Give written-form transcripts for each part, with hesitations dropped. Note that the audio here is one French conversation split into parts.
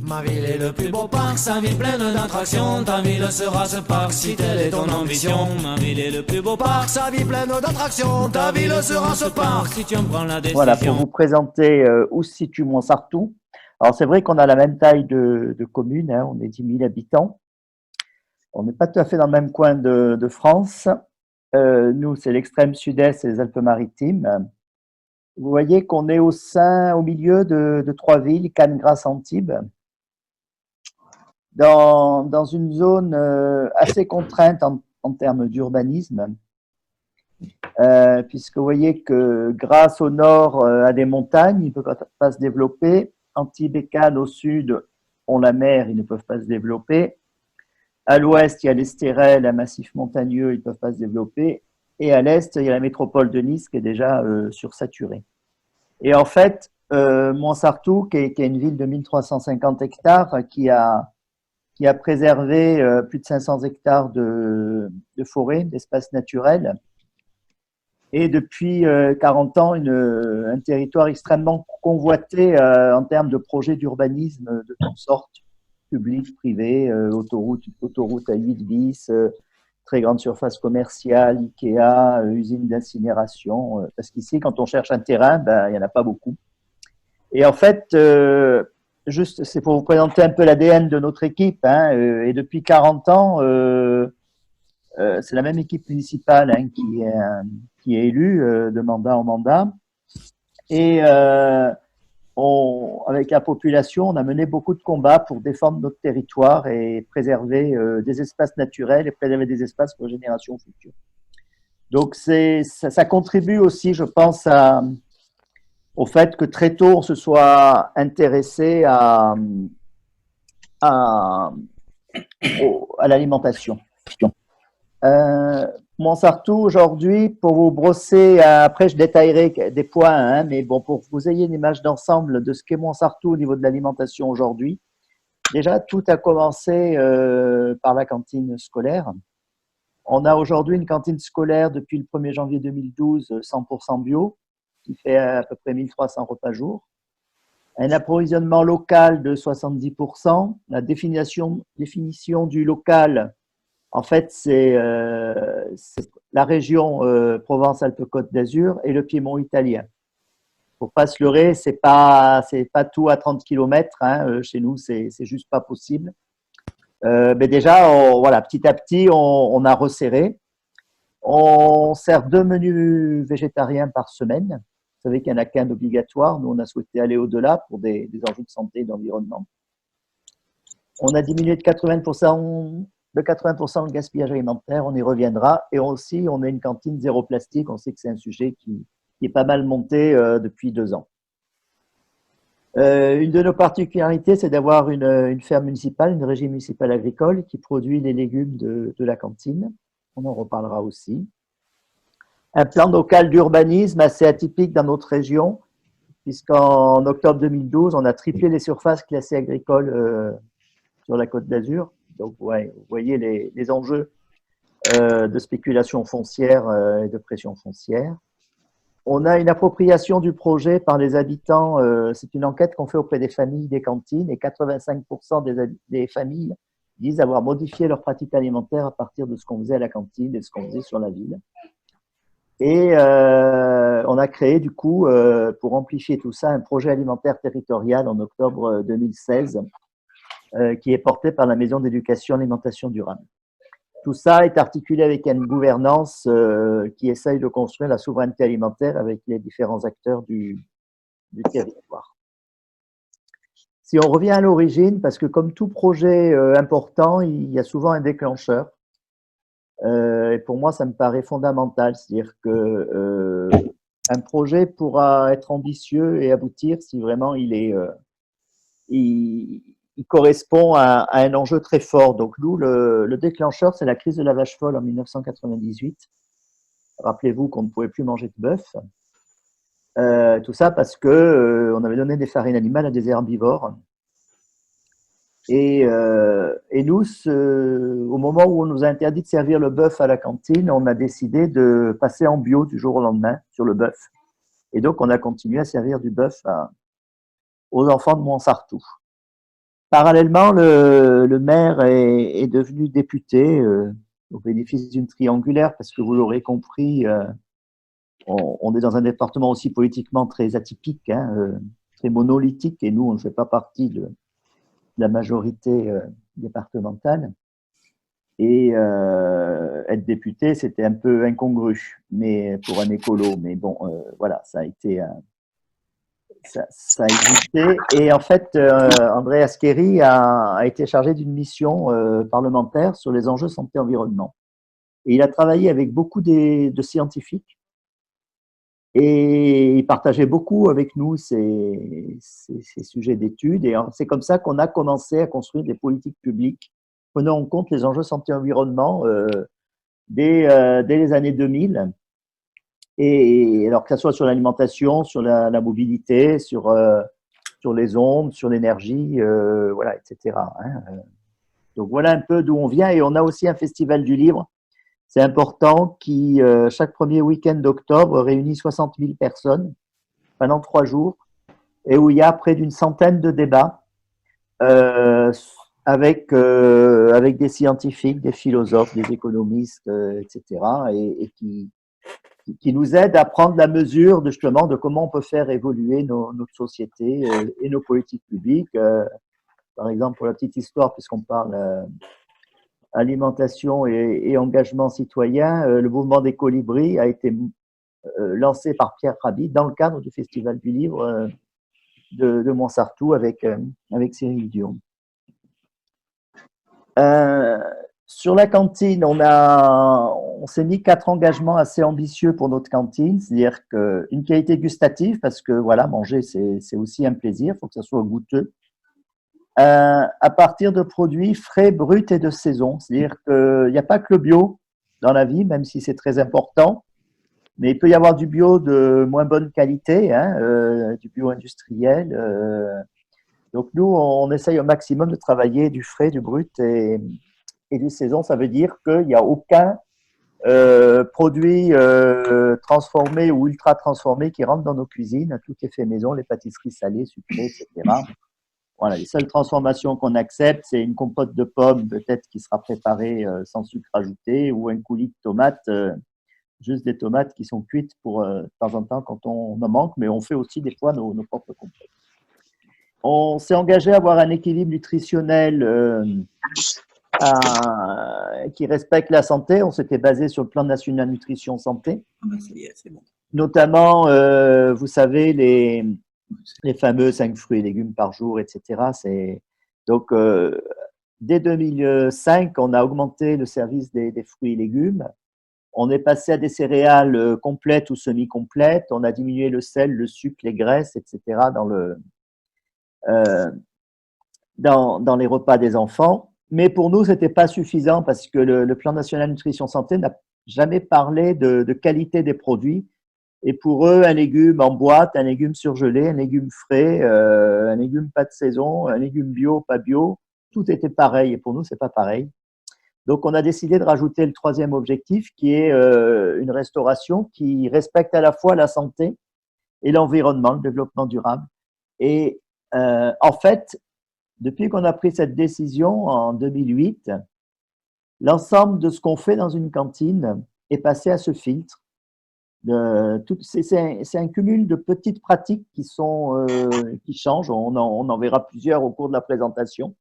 Ma ville est le plus beau parc, sa ville pleine d'attractions. Ta ville sera ce parc si telle est ton ambition. Ma ville est le plus beau parc, sa ville pleine d'attractions. Ta ville sera ce parc si tu en prends la décision. Voilà, pour vous présenter où se situe Montsartou. Alors, c'est vrai qu'on a la même taille de commune, hein, on est 10 000 habitants. On n'est pas tout à fait dans le même coin de France. Nous, c'est l'extrême sud-est et les Alpes-Maritimes. Vous voyez qu'on est au milieu de trois villes, Cannes, Grasse, Antibes, dans une zone assez contrainte en termes d'urbanisme, puisque vous voyez que Grasse au nord a des montagnes, ils ne peuvent pas se développer. Antibes et Cannes au sud ont la mer, ils ne peuvent pas se développer. À l'ouest, il y a l'Estérel, un massif montagneux, ils ne peuvent pas se développer. Et à l'est, il y a la métropole de Nice qui est déjà sursaturée. Et en fait, Montsartou, qui est une ville de 1350 hectares, qui a préservé plus de 500 hectares de forêt, d'espaces naturels, et depuis 40 ans, un territoire extrêmement convoité en termes de projets d'urbanisme de toutes sortes, publics, privés, autoroute à 8 bis, très grande surface commerciale, Ikea, usine d'incinération. Parce qu'ici, quand on cherche un terrain, ben, il n'y en a pas beaucoup. Et en fait, juste, c'est pour vous présenter un peu l'ADN de notre équipe. Hein, et depuis 40 ans, c'est la même équipe municipale hein, qui est élue de mandat en mandat. Et avec la population, on a mené beaucoup de combats pour défendre notre territoire et préserver des espaces naturels et préserver des espaces pour les générations futures. Donc, ça contribue aussi, je pense, au fait que très tôt, on se soit intéressé à l'alimentation. Montsartou, aujourd'hui, pour vous brosser, après je détaillerai des points, hein, mais bon, pour que vous ayez une image d'ensemble de ce qu'est Montsartou au niveau de l'alimentation aujourd'hui, déjà, tout a commencé par la cantine scolaire. On a aujourd'hui une cantine scolaire depuis le 1er janvier 2012, 100% bio, qui fait à peu près 1300 repas jour. Un approvisionnement local de 70%. La définition du local, en fait, c'est la région Provence-Alpes-Côte d'Azur et le Piémont italien. Faut pas se leurrer, c'est pas tout à 30 km. Hein, chez nous, c'est juste pas possible. Mais déjà, voilà, petit à petit, on a resserré. On sert 2 menus végétariens par semaine. Vous savez qu'il n'y en a qu'un obligatoire. Nous, on a souhaité aller au-delà pour des enjeux de santé et d'environnement. On a diminué de 80% le gaspillage alimentaire, on y reviendra. Et aussi, on a une cantine zéro plastique. On sait que c'est un sujet qui est pas mal monté depuis 2 ans. Une de nos particularités, c'est d'avoir une ferme municipale, une régie municipale agricole qui produit les légumes de la cantine. On en reparlera aussi. Un plan local d'urbanisme assez atypique dans notre région, puisqu'en octobre 2012, on a triplé les surfaces classées agricoles sur la Côte d'Azur. Donc, ouais, vous voyez les enjeux de spéculation foncière et de pression foncière. On a une appropriation du projet par les habitants. C'est une enquête qu'on fait auprès des familles des cantines et 85% des familles disent avoir modifié leur pratique alimentaire à partir de ce qu'on faisait à la cantine et de ce qu'on faisait sur la ville. Et on a créé du coup, pour amplifier tout ça, un projet alimentaire territorial en octobre 2016 qui est porté par la Maison d'éducation alimentation durable. Tout ça est articulé avec une gouvernance qui essaye de construire la souveraineté alimentaire avec les différents acteurs du territoire. Si on revient à l'origine, parce que comme tout projet important, il y a souvent un déclencheur. Et pour moi, ça me paraît fondamental. C'est-à-dire que un projet pourra être ambitieux et aboutir si vraiment il correspond à un enjeu très fort. Donc, nous, le déclencheur, c'est la crise de la vache folle en 1998. Rappelez-vous qu'on ne pouvait plus manger de bœuf. Tout ça parce que on avait donné des farines animales à des herbivores. Et nous, au moment où on nous a interdit de servir le bœuf à la cantine, on a décidé de passer en bio du jour au lendemain sur le bœuf. Et donc, on a continué à servir du bœuf aux enfants de Montsartou. Parallèlement, le maire est devenu député au bénéfice d'une triangulaire, parce que vous l'aurez compris, on est dans un département aussi politiquement très atypique, hein, très monolithique, et nous, on ne fait pas partie de la majorité départementale. Et être député, c'était un peu incongru, mais pour un écolo. Mais bon, voilà, ça a été, ça a existé. Et en fait, André Asqueri a été chargé d'une mission parlementaire sur les enjeux santé-environnement. Et il a travaillé avec beaucoup de scientifiques. Et il partageait beaucoup avec nous ces sujets d'études. Et c'est comme ça qu'on a commencé à construire des politiques publiques prenant en compte les enjeux santé-environnement dès les années 2000. Et alors que ce soit sur l'alimentation, sur la mobilité, sur les ondes, sur l'énergie, voilà, etc. Hein. Donc voilà un peu d'où on vient. Et on a aussi un festival du livre, c'est important, qui chaque premier week-end d'octobre réunit 60 000 personnes pendant 3 jours, et où il y a près d'une centaine de débats avec des scientifiques, des philosophes, des économistes, etc. Et qui nous aident à prendre la mesure justement de comment on peut faire évoluer notre société et nos politiques publiques. Par exemple, pour la petite histoire, puisqu'on parle alimentation et engagement citoyen, le mouvement des colibris a été lancé par Pierre Rabhi dans le cadre du Festival du Livre de Montsartou avec Cyril Dion. Sur la cantine, on s'est mis 4 engagements assez ambitieux pour notre cantine, c'est-à-dire une qualité gustative, parce que voilà, manger c'est aussi un plaisir, il faut que ça soit goûteux. À partir de produits frais, bruts et de saison, c'est-à-dire qu'il n'y a pas que le bio dans la vie, même si c'est très important, mais il peut y avoir du bio de moins bonne qualité, hein, du bio industriel. Donc nous, on essaye au maximum de travailler du frais, du brut et du saison. Ça veut dire qu'il n'y a aucun produit transformé ou ultra transformé qui rentre dans nos cuisines. Tout est fait maison, les pâtisseries salées, sucrées, etc. Voilà, les seules transformations qu'on accepte, c'est une compote de pommes peut-être qui sera préparée sans sucre ajouté, ou un coulis de tomates, juste des tomates qui sont cuites pour de temps en temps quand on en manque, mais on fait aussi des fois nos propres compotes. On s'est engagé à avoir un équilibre nutritionnel qui respecte la santé. On s'était basé sur le plan national nutrition santé. C'est bon. Notamment, vous savez, les fameux 5 fruits et légumes par jour, etc. Donc, dès 2005, on a augmenté le service des fruits et légumes. On est passé à des céréales complètes ou semi-complètes. On a diminué le sel, le sucre, les graisses, etc. dans les repas des enfants. Mais pour nous, ce n'était pas suffisant parce que le plan national nutrition santé n'a jamais parlé de qualité des produits. Et pour eux, un légume en boîte, un légume surgelé, un légume frais, un légume pas de saison, un légume bio, pas bio, tout était pareil. Et pour nous, c'est pas pareil. Donc, on a décidé de rajouter le 3e objectif, qui est une restauration qui respecte à la fois la santé et l'environnement, le développement durable. Et en fait, depuis qu'on a pris cette décision en 2008, l'ensemble de ce qu'on fait dans une cantine est passé à ce filtre. C'est un cumul de petites pratiques qui changent. On en verra plusieurs au cours de la présentation.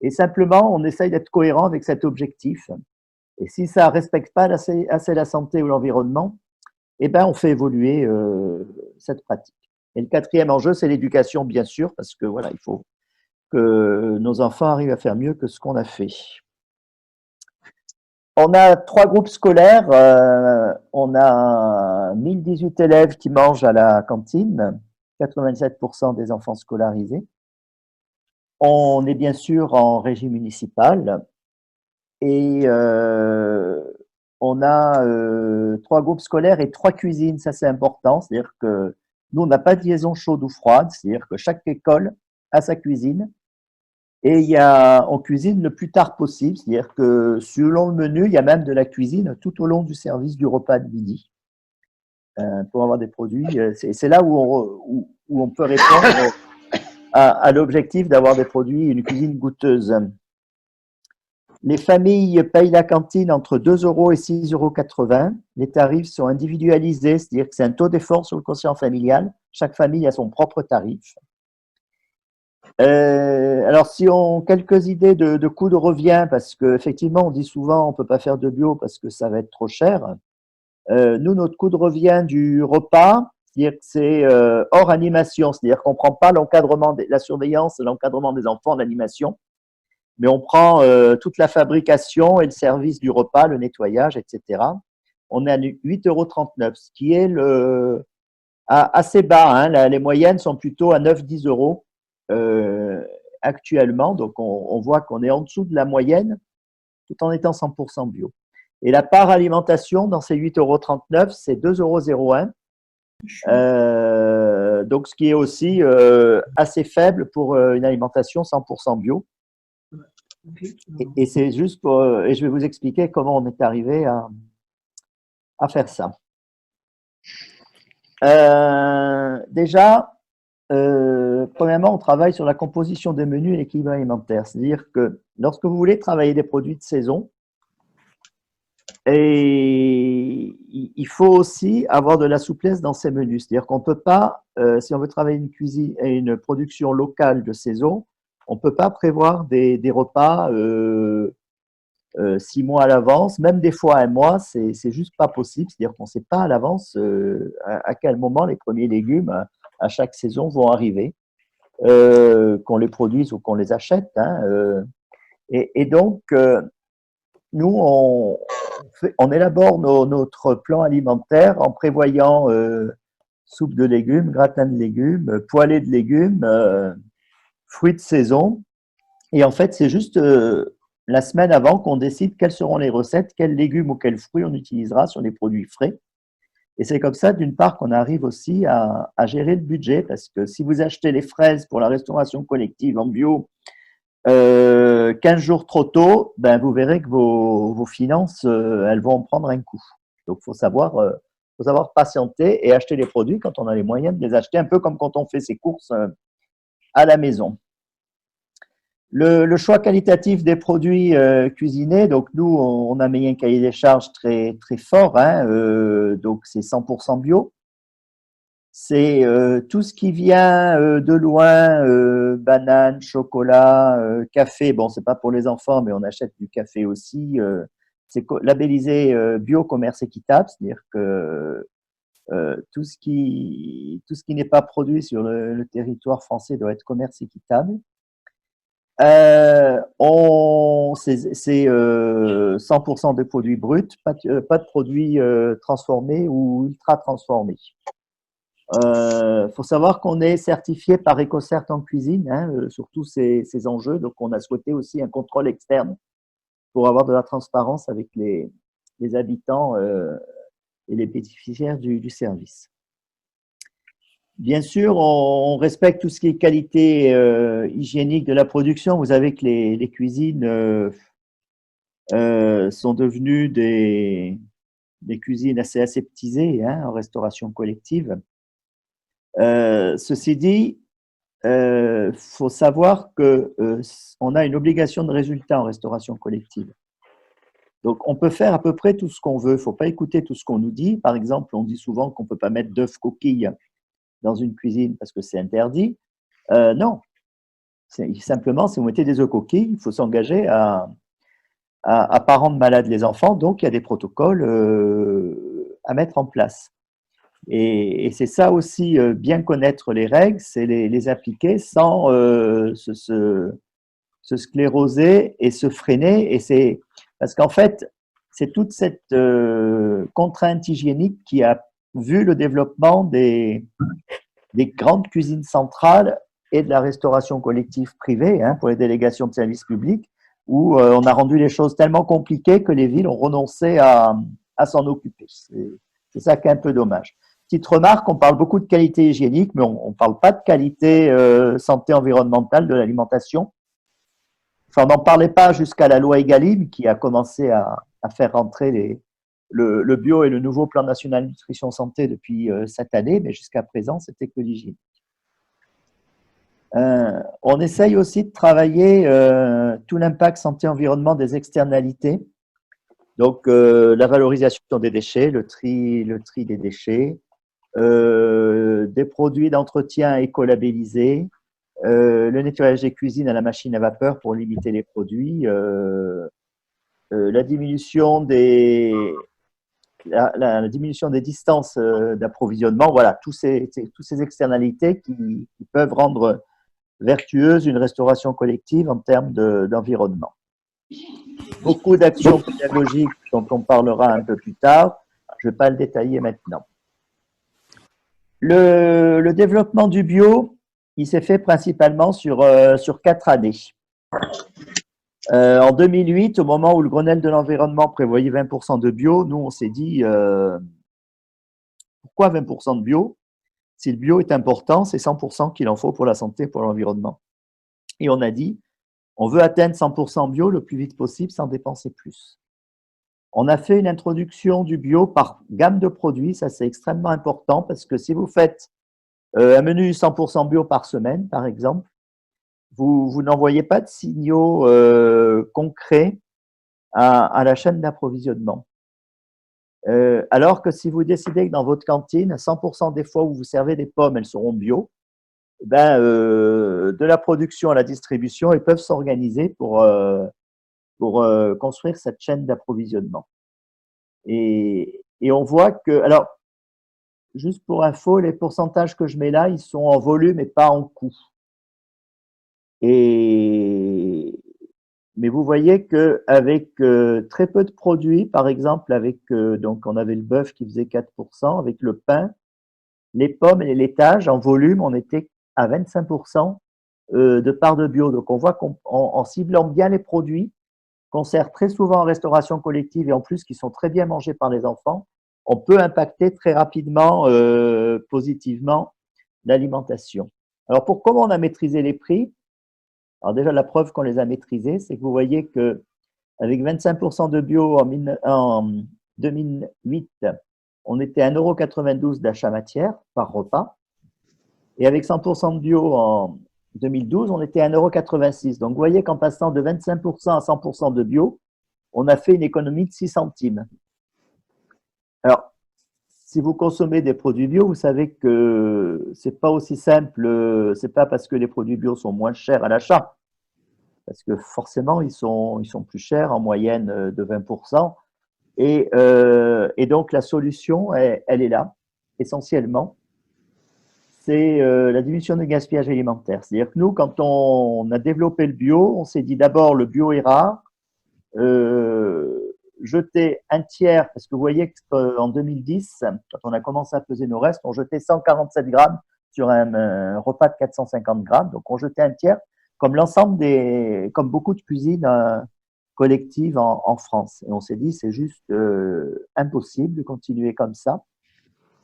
Et simplement, on essaye d'être cohérent avec cet objectif. Et si ça ne respecte pas assez la santé ou l'environnement, eh ben, on fait évoluer cette pratique. Et le 4e enjeu, c'est l'éducation, bien sûr, parce que voilà, il faut que nos enfants arrivent à faire mieux que ce qu'on a fait. On a 3 groupes scolaires. On a 1018 élèves qui mangent à la cantine, 87% des enfants scolarisés. On est bien sûr en régie municipale et on a 3 groupes scolaires et 3 cuisines. Ça, c'est important. C'est-à-dire que nous, on n'a pas de liaison chaude ou froide. C'est-à-dire que chaque école a sa cuisine. Et on cuisine le plus tard possible, c'est-à-dire que selon le menu, il y a même de la cuisine tout au long du service du repas de midi pour avoir des produits. C'est là où on peut répondre a l'objectif d'avoir des produits, une cuisine goûteuse. Les familles payent la cantine entre 2 € et 6,80 €. Les tarifs sont individualisés, c'est-à-dire que c'est un taux d'effort sur le quotient familial. Chaque famille a son propre tarif. Alors, si on quelques idées de coûts de revient, parce qu'effectivement, on dit souvent on ne peut pas faire de bio parce que ça va être trop cher. Nous, notre coût de revient du repas, c'est-à-dire que c'est hors animation, c'est-à-dire qu'on ne prend pas l'encadrement, la surveillance, l'encadrement des enfants, l'animation, mais on prend toute la fabrication et le service du repas, le nettoyage, etc. On est à 8,39 €, ce qui est assez bas. Hein. Les moyennes sont plutôt à 9-10 € actuellement. Donc, on voit qu'on est en dessous de la moyenne tout en étant 100% bio. Et la part alimentation dans ces 8,39 €, c'est 2,01 €. Donc, ce qui est aussi assez faible pour une alimentation 100% bio. Et c'est juste pour, et je vais vous expliquer comment on est arrivé à faire ça. Déjà, premièrement, on travaille sur la composition des menus et l'équilibre alimentaire. C'est-à-dire que lorsque vous voulez travailler des produits de saison, et il faut aussi avoir de la souplesse dans ces menus. C'est-à-dire qu'on ne peut pas, si on veut travailler une cuisine et une production locale de saison, on ne peut pas prévoir des repas 6 mois à l'avance, même des fois 1 mois, c'est juste pas possible. C'est-à-dire qu'on ne sait pas à l'avance à quel moment les premiers légumes à chaque saison vont arriver, qu'on les produise ou qu'on les achète. Hein, et donc, nous, on élabore notre plan alimentaire en prévoyant soupe de légumes, gratin de légumes, poêlée de légumes, fruits de saison. Et en fait, c'est juste la semaine avant qu'on décide quelles seront les recettes, quels légumes ou quels fruits on utilisera sur les produits frais. Et c'est comme ça, d'une part, qu'on arrive aussi à gérer le budget, parce que si vous achetez les fraises pour la restauration collective en bio 15 jours trop tôt, ben, vous verrez que vos finances, elles vont en prendre un coup. Donc, faut savoir patienter et acheter les produits quand on a les moyens de les acheter, un peu comme quand on fait ses courses à la maison. Le choix qualitatif des produits cuisinés, donc nous, on a mis un cahier des charges très, très fort, hein, donc c'est 100% bio. C'est tout ce qui vient de loin, bananes, chocolat, café. Bon, c'est pas pour les enfants, mais on achète du café aussi. C'est labellisé bio commerce équitable, c'est-à-dire que tout ce qui n'est pas produit sur le territoire français doit être commerce équitable. C'est 100% de produits bruts, pas de produits transformés ou ultra transformés. Faut savoir qu'on est certifié par EcoCert en cuisine, hein, sur tous ces enjeux. Donc, on a souhaité aussi un contrôle externe pour avoir de la transparence avec les habitants et les bénéficiaires du service. Bien sûr, on respecte tout ce qui est qualité hygiénique de la production. Vous savez que les cuisines sont devenues des cuisines assez aseptisées, hein, en restauration collective. Ceci dit, faut savoir que on a une obligation de résultat en restauration collective. Donc, on peut faire à peu près tout ce qu'on veut. Il ne faut pas écouter tout ce qu'on nous dit. Par exemple, on dit souvent qu'on ne peut pas mettre d'œufs coquilles dans une cuisine parce que c'est interdit. Non. Simplement, si vous mettez des œufs coquilles, il faut s'engager à pas rendre malades les enfants. Donc, il y a des protocoles à mettre en place. Et c'est ça aussi, bien connaître les règles, c'est les appliquer sans se scléroser et se freiner. Et parce qu'en fait, c'est toute cette contrainte hygiénique qui a vu le développement des grandes cuisines centrales et de la restauration collective privée, hein, pour les délégations de services publics, où on a rendu les choses tellement compliquées que les villes ont renoncé à s'en occuper. C'est ça qui est un peu dommage. Petite remarque, on parle beaucoup de qualité hygiénique, mais on ne parle pas de qualité santé environnementale de l'alimentation. Enfin, on n'en parlait pas jusqu'à la loi Egalim qui a commencé à faire rentrer le bio et le nouveau plan national nutrition santé depuis cette année, mais jusqu'à présent, c'était que l'hygiène. On essaye aussi de travailler tout l'impact santé-environnement des externalités. Donc, la valorisation des déchets, le tri des déchets, des produits d'entretien écolabellisés, le nettoyage des cuisines à la machine à vapeur pour limiter les produits, la diminution la diminution des distances d'approvisionnement. Voilà, tous ces externalités qui peuvent rendre vertueuse une restauration collective en termes d'environnement. Beaucoup d'actions pédagogiques dont on parlera un peu plus tard. Je ne vais pas le détailler maintenant. Le développement du bio, il s'est fait principalement sur 4 années. En 2008, au moment où le Grenelle de l'environnement prévoyait 20% de bio, nous on s'est dit pourquoi 20% de bio? Si le bio est important, c'est 100% qu'il en faut pour la santé, pour l'environnement. Et on a dit, on veut atteindre 100% bio le plus vite possible sans dépenser plus. On a fait une introduction du bio par gamme de produits, ça c'est extrêmement important parce que si vous faites un menu 100% bio par semaine, par exemple, vous n'envoyez pas de signaux concrets à la chaîne d'approvisionnement. Alors que si vous décidez que dans votre cantine, 100% des fois où vous servez des pommes, elles seront bio, de la production à la distribution, ils peuvent s'organiser pour construire cette chaîne d'approvisionnement. Et on voit que, alors, juste pour info, les pourcentages que je mets là, ils sont en volume et pas en coût. Mais vous voyez qu'avec très peu de produits, par exemple, donc on avait le bœuf qui faisait 4%, avec le pain, les pommes et les laitages, en volume, on était à 25% de part de bio. Donc on voit qu'en ciblant bien les produits, qu'on sert très souvent en restauration collective et en plus qui sont très bien mangés par les enfants, on peut impacter très rapidement, positivement, l'alimentation. Alors comment on a maîtrisé les prix? Alors déjà, la preuve qu'on les a maîtrisés, c'est que vous voyez qu'avec 25% de bio en 2008, on était à 1,92 € d'achat matière par repas. Et avec 100% de bio en 2012, on était à 1,86 €. Donc vous voyez qu'en passant de 25% à 100% de bio, on a fait une économie de 6 centimes. Alors, si vous consommez des produits bio, vous savez que c'est pas aussi simple, c'est pas parce que les produits bio sont moins chers à l'achat, parce que forcément ils sont plus chers en moyenne de 20%. Et donc la solution, elle est là, essentiellement, c'est la diminution du gaspillage alimentaire. C'est-à-dire que nous, quand on a développé le bio, on s'est dit d'abord le bio est rare, jeter un tiers, parce que vous voyez qu'en 2010, quand on a commencé à peser nos restes, on jetait 147 grammes sur un repas de 450 grammes. Donc, on jetait un tiers, comme comme beaucoup de cuisines collectives en France. Et on s'est dit, c'est juste impossible de continuer comme ça.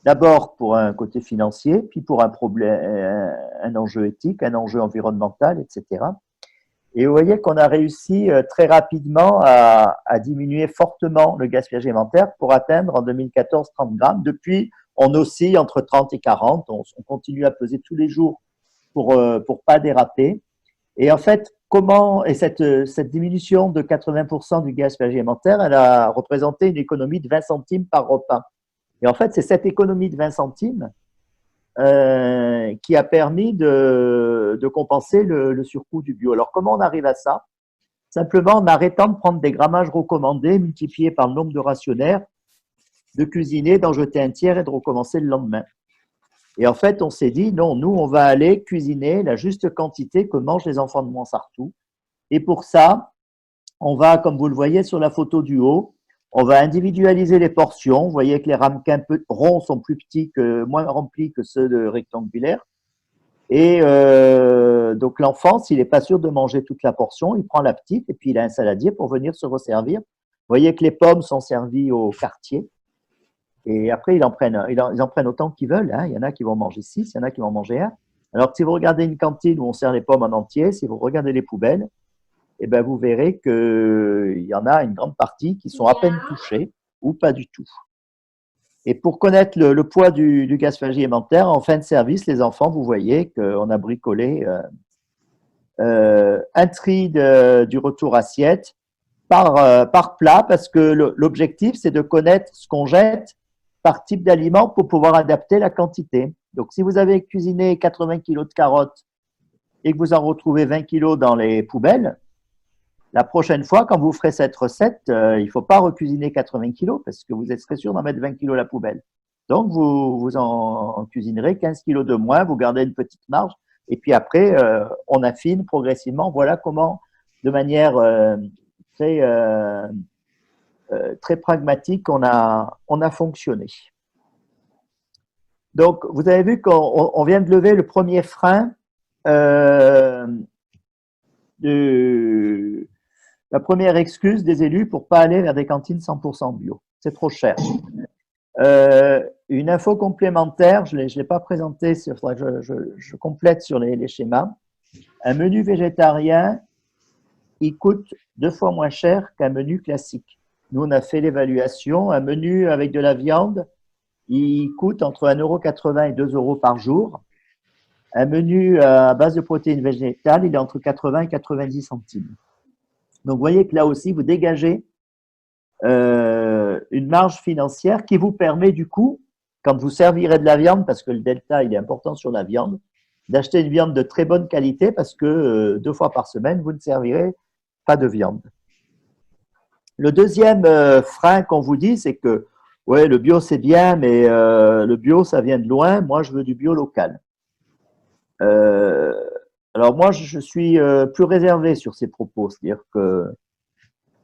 D'abord pour un côté financier, puis pour un enjeu éthique, un enjeu environnemental, etc. Et vous voyez qu'on a réussi très rapidement à diminuer fortement le gaspillage alimentaire pour atteindre en 2014 30 grammes. Depuis, on oscille entre 30 et 40. On continue à peser tous les jours pour pas déraper. Et en fait, cette diminution de 80% du gaspillage alimentaire, elle a représenté une économie de 20 centimes par repas. Et en fait, c'est cette économie de 20 centimes qui a permis de compenser le surcoût du bio. Alors, comment on arrive à ça? Simplement en arrêtant de prendre des grammages recommandés multipliés par le nombre de rationnaires, de cuisiner, d'en jeter un tiers et de recommencer le lendemain. Et en fait, on s'est dit, non, nous, on va aller cuisiner la juste quantité que mangent les enfants de Montsartou. Et pour ça, on va, comme vous le voyez sur la photo du haut, on va individualiser les portions. Vous voyez que les ramequins ronds sont moins remplis que ceux de rectangulaires. Et donc l'enfant, s'il n'est pas sûr de manger toute la portion, il prend la petite et puis il a un saladier pour venir se resservir. Vous voyez que les pommes sont servies au quartier. Et après, ils en prennent autant qu'ils veulent. Hein. Il y en a qui vont manger 6, il y en a qui vont manger 1. Alors que si vous regardez une cantine où on sert les pommes en entier, si vous regardez les poubelles, eh ben, vous verrez qu'il y en a une grande partie qui sont à peine touchées ou pas du tout. Et pour connaître le poids du gaspillage alimentaire, en fin de service, les enfants, vous voyez qu'on a bricolé un tri du retour assiette par plat, parce que l'objectif, c'est de connaître ce qu'on jette par type d'aliment pour pouvoir adapter la quantité. Donc, si vous avez cuisiné 80 kg de carottes et que vous en retrouvez 20 kg dans les poubelles, la prochaine fois, quand vous ferez cette recette, il ne faut pas recuisiner 80 kg parce que vous serez sûr d'en mettre 20 kg à la poubelle. Donc, vous en cuisinerez 15 kg de moins, vous gardez une petite marge et puis après, on affine progressivement. Voilà comment, de manière très, très pragmatique, on a fonctionné. Donc, vous avez vu qu'on vient de lever le premier frein la première excuse des élus pour ne pas aller vers des cantines 100% bio. C'est trop cher. Une info complémentaire, je ne l'ai pas présentée, il faudra que je complète sur les schémas. Un menu végétarien, il coûte 2 fois moins cher qu'un menu classique. Nous, on a fait l'évaluation. Un menu avec de la viande, il coûte entre 1,80 € et 2 € par jour. Un menu à base de protéines végétales, il est entre 80 et 90 centimes. Donc, vous voyez que là aussi, vous dégagez une marge financière qui vous permet du coup, quand vous servirez de la viande, parce que le delta, il est important sur la viande, d'acheter une viande de très bonne qualité parce que 2 fois par semaine, vous ne servirez pas de viande. Le deuxième frein qu'on vous dit, c'est que ouais, le bio, c'est bien, mais le bio, ça vient de loin. Moi, je veux du bio local. Alors moi, je suis plus réservé sur ces propos. C'est-à-dire que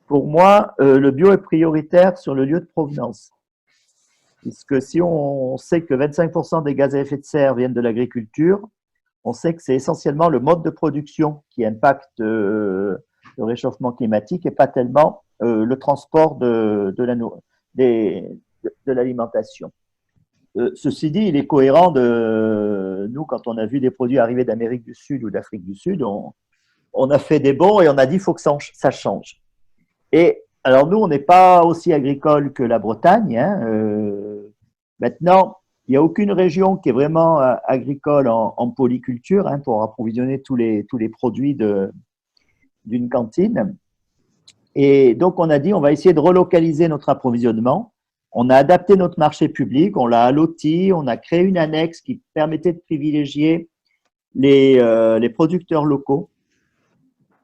pour moi, le bio est prioritaire sur le lieu de provenance. Puisque si on sait que 25% des gaz à effet de serre viennent de l'agriculture, on sait que c'est essentiellement le mode de production qui impacte le réchauffement climatique et pas tellement le transport de l'alimentation. Ceci dit, il est cohérent de nous, quand on a vu des produits arriver d'Amérique du Sud ou d'Afrique du Sud, on a fait des bons et on a dit qu'il faut que ça change. Et alors nous, on n'est pas aussi agricole que la Bretagne. Maintenant, il n'y a aucune région qui est vraiment agricole en polyculture pour approvisionner tous les produits d'une cantine. Et donc, on a dit, on va essayer de relocaliser notre approvisionnement. On a adapté notre marché public, on l'a alloti, on a créé une annexe qui permettait de privilégier les producteurs locaux.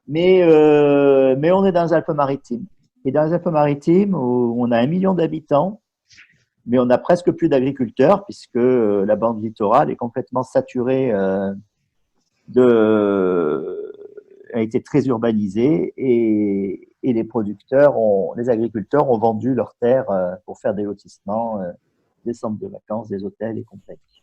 Mais on est dans les Alpes-Maritimes. Et dans les Alpes-Maritimes, où on a 1 million d'habitants, mais on a presque plus d'agriculteurs puisque la bande littorale est complètement saturée, a été très urbanisée et les agriculteurs ont vendu leurs terres pour faire des lotissements, des centres de vacances, des hôtels et compagnie.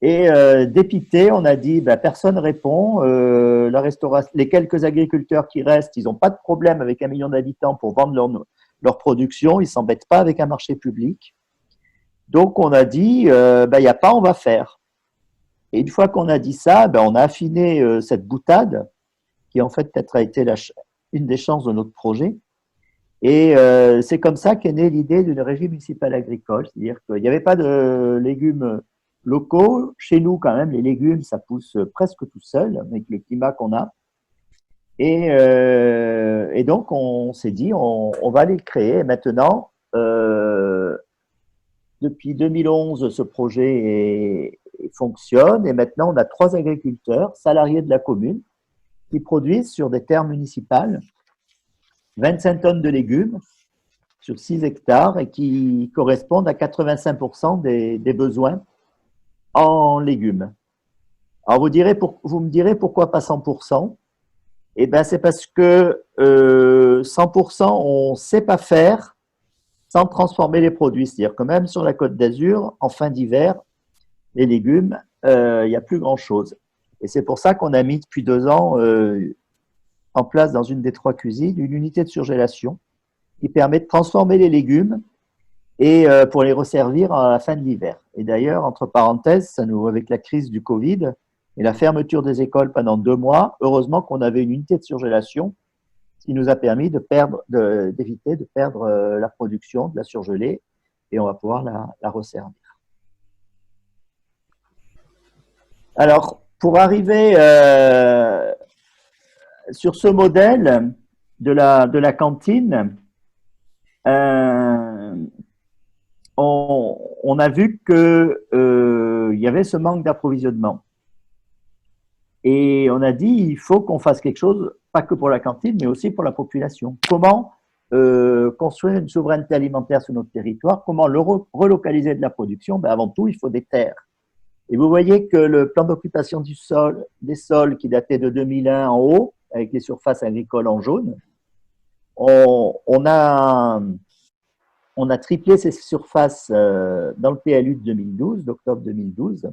Et dépité, on a dit, personne ne répond. La restauration, les quelques agriculteurs qui restent, ils n'ont pas de problème avec 1 million d'habitants pour vendre leur production. Ils ne s'embêtent pas avec un marché public. Donc, on a dit, il n'y a pas, on va faire. Et une fois qu'on a dit ça, on a affiné cette boutade qui, en fait, peut-être a été une des chances de notre projet. Et c'est comme ça qu'est née l'idée d'une régie municipale agricole. C'est-à-dire qu'il n'y avait pas de légumes locaux. Chez nous, quand même, les légumes, ça pousse presque tout seul avec le climat qu'on a. Et donc, on s'est dit, on va les créer. Et maintenant, depuis 2011, ce projet fonctionne. Et maintenant, on a 3 agriculteurs salariés de la commune qui produisent sur des terres municipales 25 tonnes de légumes sur 6 hectares et qui correspondent à 85% des besoins en légumes. Alors, vous me direz pourquoi pas 100%? Eh bien, c'est parce que 100%, on ne sait pas faire sans transformer les produits. C'est-à-dire que même sur la Côte d'Azur, en fin d'hiver, les légumes, il n'y a plus grand-chose. Et c'est pour ça qu'on a mis depuis 2 ans en place dans une des 3 cuisines une unité de surgélation qui permet de transformer les légumes et pour les resservir à la fin de l'hiver. Et d'ailleurs, entre parenthèses, avec la crise du Covid et la fermeture des écoles pendant 2 mois, heureusement qu'on avait une unité de surgélation qui nous a permis d'éviter de perdre la production, de la surgeler et on va pouvoir la resservir. Alors, pour arriver sur ce modèle de la cantine, on a vu qu'il y avait ce manque d'approvisionnement. Et on a dit, il faut qu'on fasse quelque chose, pas que pour la cantine, mais aussi pour la population. Comment construire une souveraineté alimentaire sur notre territoire? Comment relocaliser de la production? Ben, avant tout, il faut des terres. Et vous voyez que le plan d'occupation des sols qui datait de 2001 en haut, avec les surfaces agricoles en jaune, on a triplé ces surfaces dans le PLU de 2012, d'octobre 2012,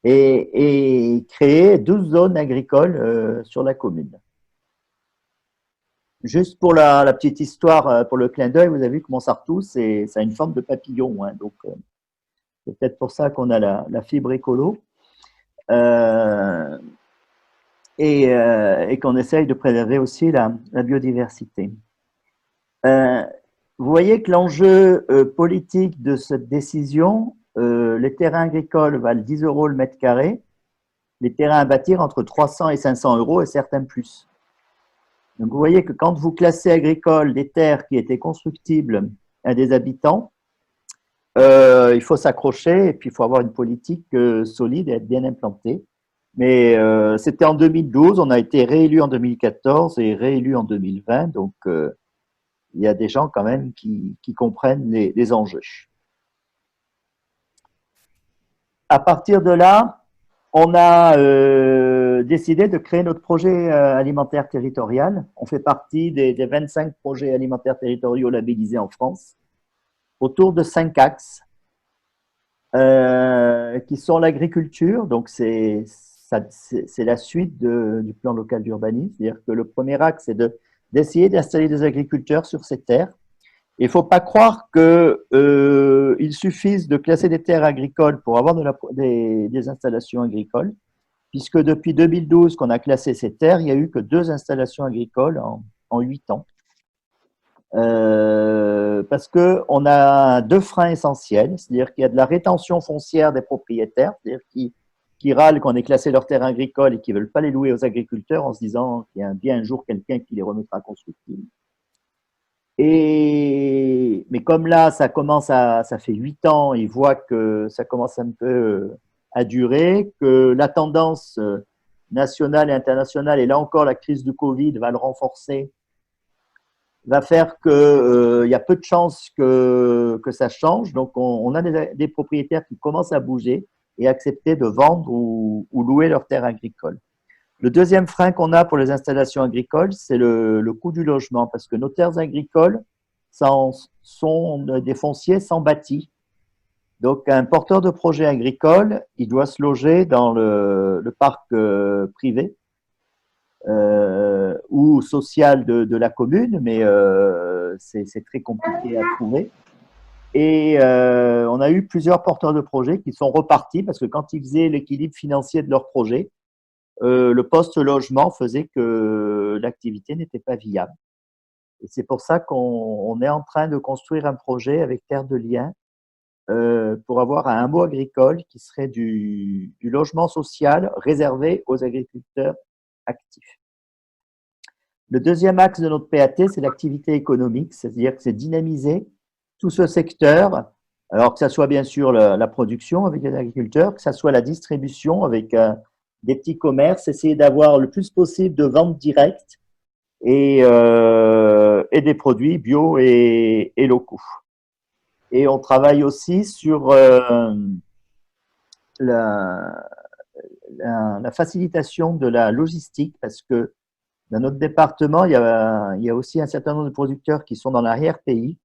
et créé 12 zones agricoles sur la commune. Juste pour la petite histoire, pour le clin d'œil, vous avez vu que Montsartou, ça a une forme de papillon, hein, donc c'est peut-être pour ça qu'on a la fibre écolo et qu'on essaye de préserver aussi la biodiversité. Vous voyez que l'enjeu politique de cette décision, les terrains agricoles valent 10 € le mètre carré, les terrains à bâtir entre 300 et 500 € et certains plus. Donc vous voyez que quand vous classez agricole des terres qui étaient constructibles à des habitants, il faut s'accrocher et puis il faut avoir une politique solide et être bien implanté. Mais c'était en 2012, on a été réélu en 2014 et réélu en 2020, donc il y a des gens quand même qui comprennent les enjeux. À partir de là, on a décidé de créer notre projet alimentaire territorial. On fait partie des 25 projets alimentaires territoriaux labellisés en France, autour de 5 axes qui sont l'agriculture, donc c'est la suite du plan local d'urbanisme, c'est-à-dire que le premier axe, c'est d'essayer d'installer des agriculteurs sur ces terres. Il ne faut pas croire qu'il suffise de classer des terres agricoles pour avoir des installations agricoles, puisque depuis 2012 qu'on a classé ces terres, il n'y a eu que 2 installations agricoles en 8 ans. Parce qu'on a 2 freins essentiels, c'est-à-dire qu'il y a de la rétention foncière des propriétaires, c'est-à-dire qui râlent qu'on ait classé leurs terres agricoles et qui ne veulent pas les louer aux agriculteurs en se disant qu'il y a bien un jour quelqu'un qui les remettra constructibles. Mais comme là, ça fait 8 ans, ils voient que ça commence un peu à durer, que la tendance nationale et internationale, et là encore la crise du Covid va le renforcer, va faire qu'il y a peu de chances que ça change. Donc, on a des propriétaires qui commencent à bouger et accepter de vendre ou louer leurs terres agricoles. Le deuxième frein qu'on a pour les installations agricoles, c'est le coût du logement, parce que nos terres agricoles sont des fonciers sans bâti. Donc, un porteur de projet agricole, il doit se loger dans le parc privé ou social de la commune, mais c'est très compliqué à trouver. Et on a eu plusieurs porteurs de projets qui sont repartis parce que quand ils faisaient l'équilibre financier de leur projet, le poste-logement faisait que l'activité n'était pas viable. Et c'est pour ça qu'on est en train de construire un projet avec Terre de Liens pour avoir un hameau agricole qui serait du logement social réservé aux agriculteurs actifs. Le deuxième axe de notre PAT, c'est l'activité économique, c'est-à-dire que c'est dynamiser tout ce secteur, alors que ça soit bien sûr la production avec les agriculteurs, que ça soit la distribution avec des petits commerces, essayer d'avoir le plus possible de ventes directes et des produits bio et locaux. Et on travaille aussi sur la facilitation de la logistique parce que dans notre département, il y a aussi un certain nombre de producteurs qui sont dans l'arrière-pays.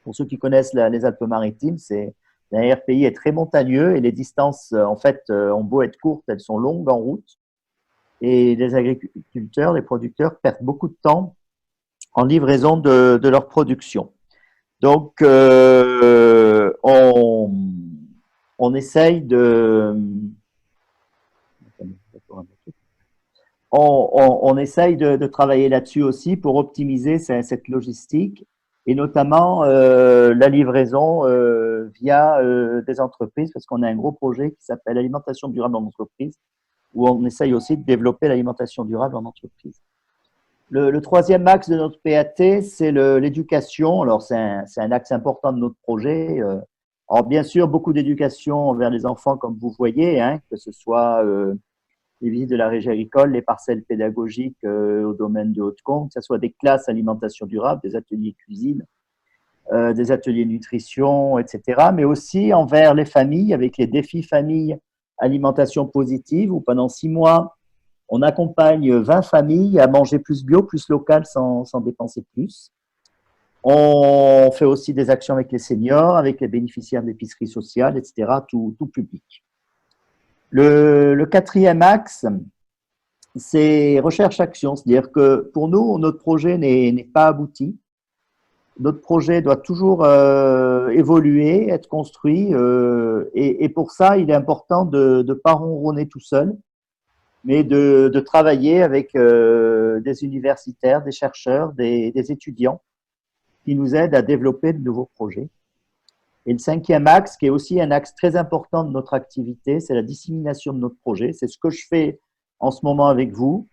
Pour ceux qui connaissent les Alpes-Maritimes, l'arrière-pays est très montagneux et les distances, en fait, ont beau être courtes, elles sont longues en route. Et les agriculteurs, les producteurs perdent beaucoup de temps en livraison de leur production. Donc, on essaye on essaye de travailler là-dessus aussi pour optimiser cette logistique et notamment la livraison via des entreprises, parce qu'on a un gros projet qui s'appelle Alimentation durable en entreprise, où on essaye aussi de développer l'alimentation durable en entreprise. Le troisième axe de notre PAT, c'est l'éducation. Alors, c'est un axe important de notre projet. Alors, bien sûr, beaucoup d'éducation envers les enfants, comme vous voyez, hein, que ce soit les visites de la régie agricole, les parcelles pédagogiques au domaine de Haute-Combe, que ce soit des classes alimentation durable, des ateliers cuisine, des ateliers nutrition, etc. Mais aussi envers les familles, avec les défis famille alimentation positive, où pendant 6 mois, on accompagne 20 familles à manger plus bio, plus local, sans dépenser plus. On fait aussi des actions avec les seniors, avec les bénéficiaires de l'épicerie sociale, etc., tout public. Le quatrième axe, c'est recherche-action, c'est-à-dire que pour nous, notre projet n'est pas abouti. Notre projet doit toujours évoluer, être construit, et pour ça, il est important de ne pas ronronner tout seul, mais de travailler avec des universitaires, des chercheurs, des étudiants qui nous aident à développer de nouveaux projets. Et le cinquième axe, qui est aussi un axe très important de notre activité, c'est la dissémination de notre projet. C'est ce que je fais en ce moment avec vous.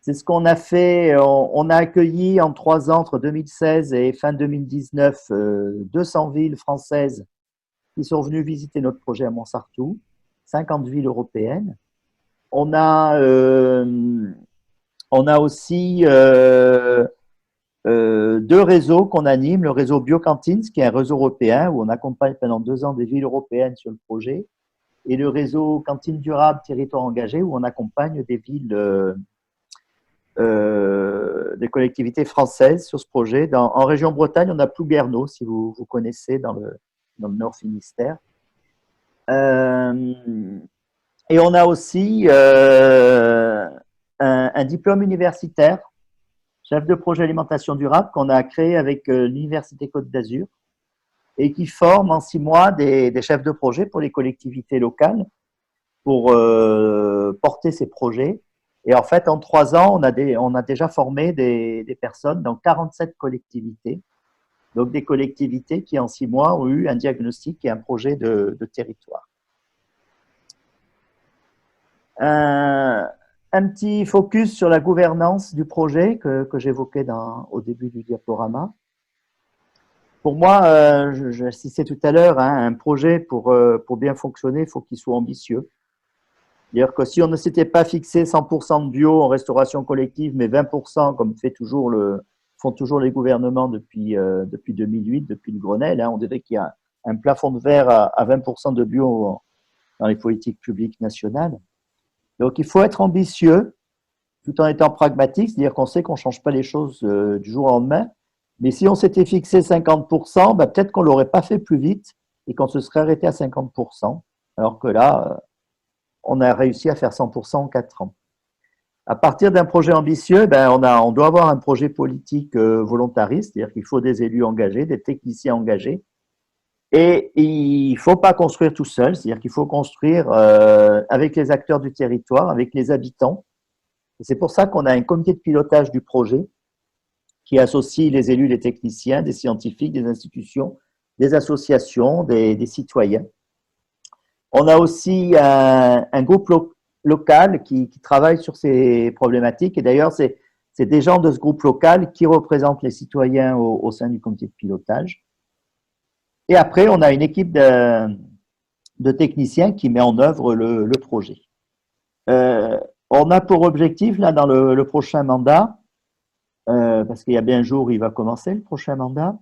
C'est ce qu'on a fait. On a accueilli en 3 ans, entre 2016 et fin 2019, 200 villes françaises qui sont venues visiter notre projet à Montsartou, 50 villes européennes. On a aussi 2 réseaux qu'on anime, le réseau Biocantines, qui est un réseau européen où on accompagne pendant 2 ans des villes européennes sur le projet, et le réseau Cantines Durables, Territoire Engagé, où on accompagne des villes, des collectivités françaises sur ce projet. En région Bretagne, on a Plouguerneau, si vous connaissez, dans le Nord Finistère. Et on a aussi un diplôme universitaire, chef de projet alimentation durable, qu'on a créé avec l'Université Côte d'Azur et qui forme en 6 mois des chefs de projet pour les collectivités locales pour porter ces projets. Et en fait, en 3 ans, on a déjà formé des personnes dans 47 collectivités. Donc, des collectivités qui, en 6 mois, ont eu un diagnostic et un projet de territoire. Un petit focus sur la gouvernance du projet que j'évoquais au début du diaporama. Pour moi, j'insistais tout à l'heure, hein, un projet pour bien fonctionner, il faut qu'il soit ambitieux. C'est-à-dire que si on ne s'était pas fixé 100% de bio en restauration collective, mais 20%, comme font toujours les gouvernements depuis 2008, depuis le Grenelle, hein, on dirait qu'il y a un plafond de verre à 20% de bio dans les politiques publiques nationales. Donc, il faut être ambitieux tout en étant pragmatique, c'est-à-dire qu'on sait qu'on ne change pas les choses du jour au lendemain. Mais si on s'était fixé 50%, ben peut-être qu'on ne l'aurait pas fait plus vite et qu'on se serait arrêté à 50%. Alors que là, on a réussi à faire 100% en 4 ans. À partir d'un projet ambitieux, ben on doit avoir un projet politique volontariste, c'est-à-dire qu'il faut des élus engagés, des techniciens engagés. Et il ne faut pas construire tout seul, c'est-à-dire qu'il faut construire avec les acteurs du territoire, avec les habitants. Et c'est pour ça qu'on a un comité de pilotage du projet qui associe les élus, les techniciens, des scientifiques, des institutions, des associations, des citoyens. On a aussi un groupe local qui travaille sur ces problématiques. Et d'ailleurs, c'est des gens de ce groupe local qui représentent les citoyens au sein du comité de pilotage. Et après, on a une équipe de techniciens qui met en œuvre le projet. On a pour objectif, là, dans le prochain mandat, parce qu'il y a bien un jour où il va commencer le prochain mandat,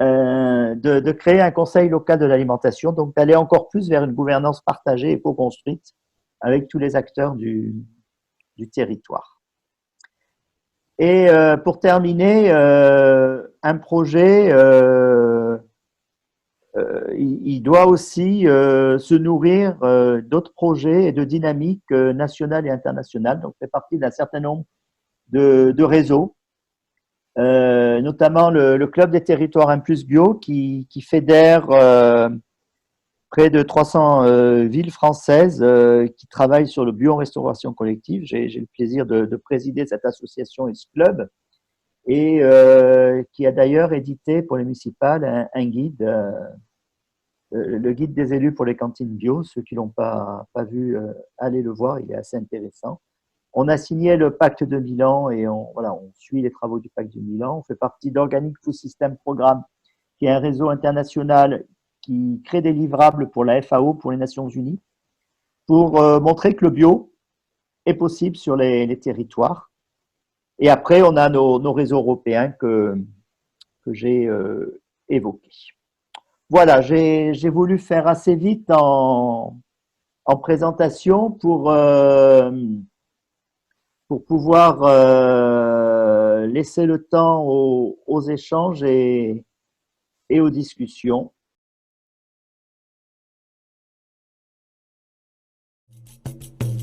de créer un conseil local de l'alimentation, donc d'aller encore plus vers une gouvernance partagée et co-construite avec tous les acteurs du territoire. Et pour terminer, un projet, il doit aussi se nourrir d'autres projets et de dynamiques nationales et internationales, donc fait partie d'un certain nombre de réseaux, notamment le Club des territoires 1+ bio qui fédère près de 300 villes françaises qui travaillent sur le bio en restauration collective. J'ai le plaisir de présider cette association et ce club. et qui a d'ailleurs édité pour les municipales un guide, le guide des élus pour les cantines bio. Ceux qui l'ont pas vu, allez le voir, il est assez intéressant. On a signé le pacte de Milan et on suit les travaux du pacte de Milan. On fait partie d'Organic Food System Programme, qui est un réseau international qui crée des livrables pour la FAO, pour les Nations Unies, pour montrer que le bio est possible sur les territoires. Et après, on a nos réseaux européens que j'ai évoqués. Voilà, j'ai voulu faire assez vite en présentation pour pouvoir laisser le temps aux échanges et aux discussions.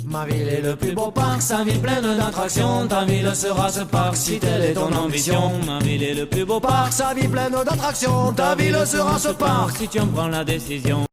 Ma ville est le plus beau parc, sa ville pleine d'attractions. Ta ville sera ce parc si telle est ton ambition. Ma ville est le plus beau parc, sa ville pleine d'attractions. Ta ville sera ce parc si tu en prends la décision.